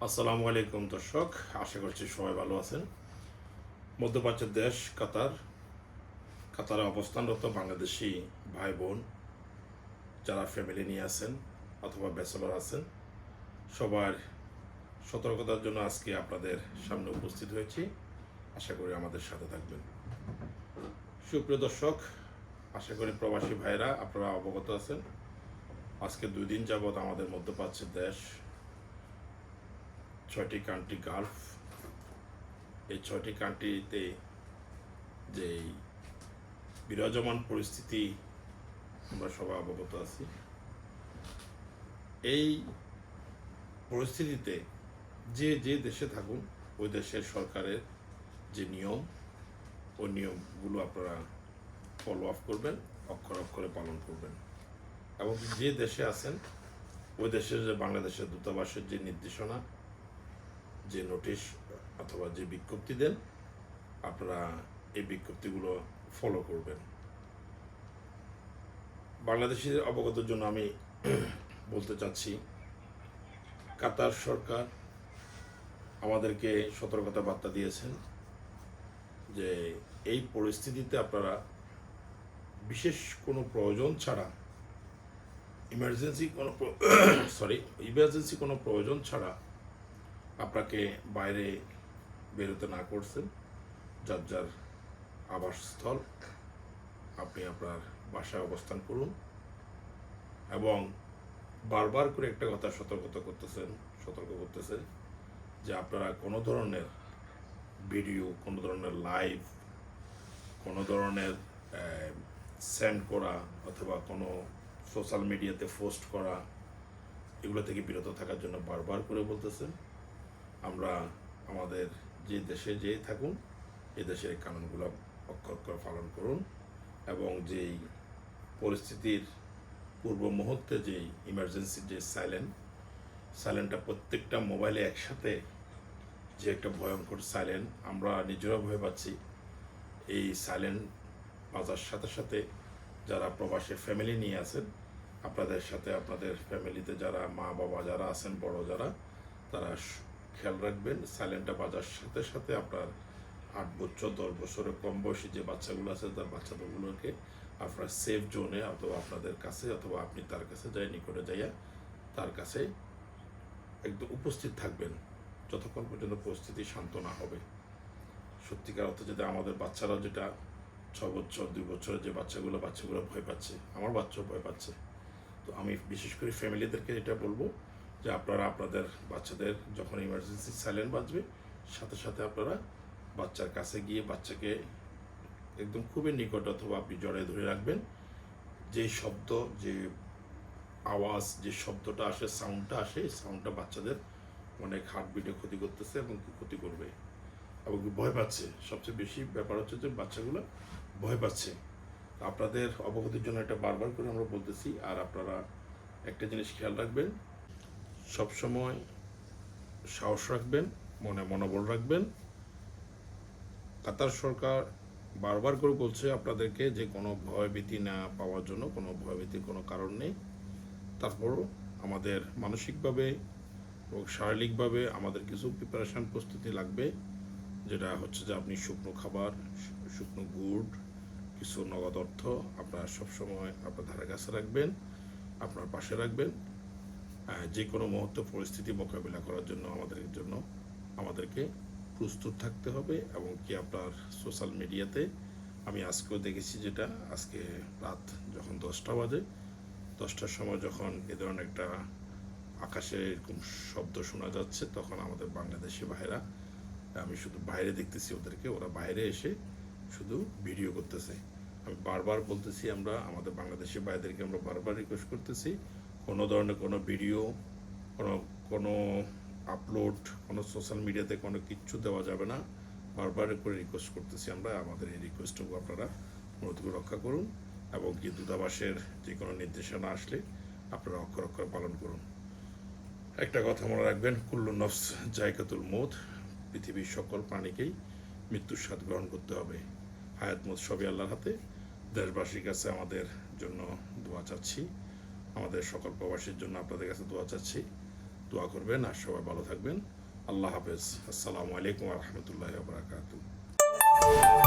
আসসালামু আলাইকুম দর্শক, আশা করছি সবাই ভালো আছেন। মধ্যপ্রাচ্যের দেশ কাতারে অবস্থানরত বাংলাদেশি ভাই বোন যারা ফ্যামিলি নিয়ে আছেন অথবা ব্যাচেলর আছেন, সবার সতর্কতার জন্য আজকে আপনাদের সামনে উপস্থিত হয়েছি। আশা করি আমাদের সাথে থাকবেন। সুপ্রিয় দর্শক, আশা করি প্রবাসী ভাইরা আপনারা অবগত আছেন। আজকে 2 দিন যাবৎ আমাদের মধ্যপ্রাচ্যের দেশ 6টি কান্ট্রি গালফ, এই 6টি কান্ট্রিতে যে বিরাজমান পরিস্থিতি আমরা সবাই অবগত আছি। এই পরিস্থিতিতে যে দেশে থাকুন, ওই দেশের সরকারের যে নিয়ম, ওই নিয়মগুলো আপনারা ফলো আপ করবেন, অক্ষরে অক্ষরে পালন করবেন। এবং যে দেশে আছেন ওই দেশের যে বাংলাদেশের দূতাবাসের যে নির্দেশনা, যে নোটিশ অথবা যে বিজ্ঞপ্তি দেন, আপনারা এই বিজ্ঞপ্তিগুলো ফলো করবেন। বাংলাদেশের অবগতের জন্য আমি বলতে চাচ্ছি, কাতার সরকার আমাদেরকে সতর্কতা বার্তা দিয়েছেন যে এই পরিস্থিতিতে আপনারা বিশেষ কোনো প্রয়োজন ছাড়া, ইমার্জেন্সি কোনো প্রয়োজন ছাড়া আপনাকে বাইরে বেরোতে না করছেন। যার যার আবাসস্থল আপনি আপনার বাসায় অবস্থান করুন। এবং বারবার করে একটা কথা সতর্ক করতেছে যে আপনারা কোনো ধরনের ভিডিও, কোনো ধরনের লাইভ, কোনো ধরনের সেন্ড করা অথবা কোনো সোশ্যাল মিডিয়াতে পোস্ট করা, এগুলো থেকে বিরত থাকার জন্য বারবার করে বলতেছেন। আমরা আমাদের যে দেশে যে থাকুন, এই দেশের কানুনগুলো অক্ষর পালন করুন। এবং যেই পরিস্থিতির পূর্ব মুহূর্তে যেই ইমার্জেন্সি যে সাইলেন্টটা প্রত্যেকটা মোবাইলে একসাথে যে একটা ভয়ঙ্কর সাইলেন্ট, আমরা নিজেরাও ভয় পাচ্ছি। এই সাইলেন্ট বাজার সাথে সাথে যারা প্রবাসী ফ্যামিলি নিয়ে আছেন, আপনাদের সাথে আপনাদের ফ্যামিলিতে যারা মা বাবা যারা আছেন, বড় যারা, তারা খেয়াল রাখবেন। সাইলেন্টটা বাজার সাথে সাথে আপনার 8 বছর 10 বছরের কম বয়সী যে বাচ্চাগুলো আছে, তার বাচ্চাগুলোকে আপনার সেফ জোনে অথবা আপনাদের কাছে অথবা আপনি তার কাছে নিকটে যাইয়া তার কাছে একদম উপস্থিত থাকবেন যতক্ষণ পর্যন্ত পরিস্থিতি শান্ত না হবে। সত্যিকার অর্থে যেটা আমাদের বাচ্চারা, যেটা 6 বছর 2 বছরের যে বাচ্চাগুলো ভয় পাচ্ছে, আমার বাচ্চাও ভয় পাচ্ছে। তো আমি বিশেষ করে ফ্যামিলিদেরকে এটা বলবো যে আপনারা আপনাদের বাচ্চাদের যখন ইমার্জেন্সি সাইলেন্ট বাজবে, সাথে সাথে আপনারা বাচ্চার কাছে গিয়ে বাচ্চাকে একদম খুবই নিকট অথবা আপনি জড়ায় ধরে রাখবেন। যে শব্দ, যে আওয়াজ, যে শব্দটা আসে, সাউন্ডটা আসে, এই সাউন্ডটা বাচ্চাদের অনেক হার্টবিটে ক্ষতি করতেছে এবং ক্ষতি করবে এবং ভয় পাচ্ছে। সবচেয়ে বেশি ব্যাপার হচ্ছে যে বাচ্চাগুলো ভয় পাচ্ছে। আপনাদের অবগতির জন্য এটা বারবার করে আমরা বলতেছি। আর আপনারা একটা জিনিস খেয়াল রাখবেন, সবসময় সাহস রাখবেন, মনোবল রাখবেন। কাতার সরকার বারবার করে বলছে আপনাদেরকে যে কোনো ভয়ভীতি না পাওয়ার জন্য, কোনো ভয়ভীতির কোনো কারণ নেই। তারপরও আমাদের মানসিকভাবে এবং শারীরিকভাবে আমাদের কিছু প্রিপারেশান, প্রস্তুতি লাগবে। যেটা হচ্ছে যে আপনি শুকনো খাবার, শুকনো গুড়, কিছু নগদ অর্থ আপনারা সবসময় আপনার ধারে কাছে রাখবেন, আপনার পাশে রাখবেন। যে কোনো মুহূর্তে পরিস্থিতি মোকাবিলা করার জন্য আমাদেরকে প্রস্তুত থাকতে হবে। এবং কি আপনার সোশ্যাল মিডিয়াতে আমি আজকেও দেখেছি, যেটা আজকে রাত যখন 10টা বাজে, 10টার সময় যখন এ ধরনের একটা আকাশে এরকম শব্দ শোনা যাচ্ছে, তখন আমাদের বাংলাদেশি ভাইরা, আমি শুধু বাইরে দেখতেছি ওদেরকে, ওরা বাইরে এসে শুধু ভিডিও করতেছে। আমি বারবার বলতেছি, আমরা আমাদের বাংলাদেশি ভাইদেরকে আমরা বারবার রিকোয়েস্ট করতেছি, কোনো ধরনের কোনো ভিডিও, কোনো আপলোড, কোনো সোশ্যাল মিডিয়াতে কোনো কিচ্ছু দেওয়া যাবে না। বারবার করে রিকোয়েস্ট করতেছি আমরা। আমাদের এই রিকোয়েস্টটুকু আপনারা অনুরোধ রক্ষা করুন। এবং কি দূতাবাসের যে কোনো নির্দেশনা আসলে আপনারা অক্ষরে পালন করুন। একটা কথা মনে রাখবেন, কুল্লু নফস জায়কাতুল মৌত, পৃথিবীর সকল প্রাণীকেই মৃত্যুর স্বাদ গ্রহণ করতে হবে। হায়াত মত সবই আল্লাহর হাতে। দেশবাসীর কাছে আমাদের জন্য দোয়া চাচ্ছি, আমাদের সকল প্রবাসীর জন্য আপনাদের কাছে দোয়া চাচ্ছি। দোয়া করবেন আর সবাই ভালো থাকবেন। আল্লাহ হাফেজ। আসসালামু আলাইকুম ওয়া রাহমাতুল্লাহি ওয়া বারাকাতুহু।